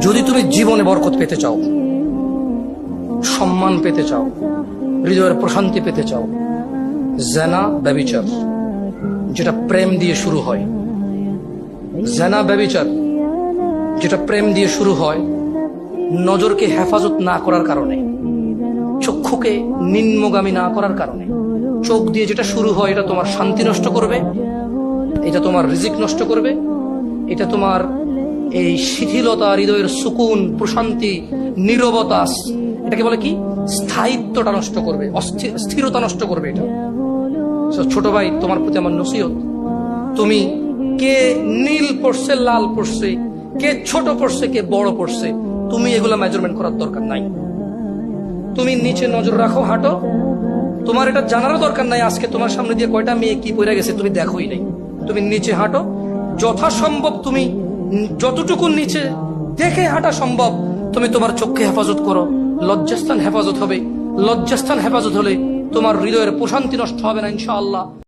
যদি তুমি জীবনে বরকত পেতে চাও, সম্মান পেতে চাও, হৃদয়ের প্রশান্তি পেতে চাও, জেনা ব্যভিচার যেটা প্রেম দিয়ে শুরু হয়, জেনা ব্যভিচার যেটা প্রেম দিয়ে শুরু হয়, নজরকে হেফাজত না করার কারণে, চক্ষুকে নিম্নগামী না করার কারণে, চোখ দিয়ে যেটা শুরু হয় এটা তোমার শান্তি নষ্ট করবে, এটা তোমার রিজিক নষ্ট করবে, এটা তোমার এই শিথিলতা, হৃদয়ের সুকুন, প্রশান্তি, নীরবতা, এটাকে বলে কি স্থায়িত্বটা নষ্ট করবে, স্থিরতা নষ্ট করবে এটা। ছোট ভাই, তোমার প্রতি আমার নসিহত, তুমি কে নীল পড়ছে, লাল পড়ছে, কে ছোট পড়ছে, কে বড় পড়ছে, তুমি এগুলা মেজারমেন্ট করার দরকার নাই। তুমি নিচে নজর রাখো, হাঁটো, তোমার এটা জানারও দরকার নাই আজকে তোমার সামনে দিয়ে কয়টা মেয়ে কি পড়ে গেছে তুমি দেখোই নাই। তুমি নিচে হাঁটো, যথাসম্ভব তুমি যতটুকু নিচে দেখে হাঁটা সম্ভব তুমি তোমার চোখকে হেফাজত করো। লজ্জাস্থান হেফাজত হবে, লজ্জাস্থান হেফাজত হলে তোমার হৃদয়ের প্রশান্তি নষ্ট হবে না ইনশাআল্লাহ।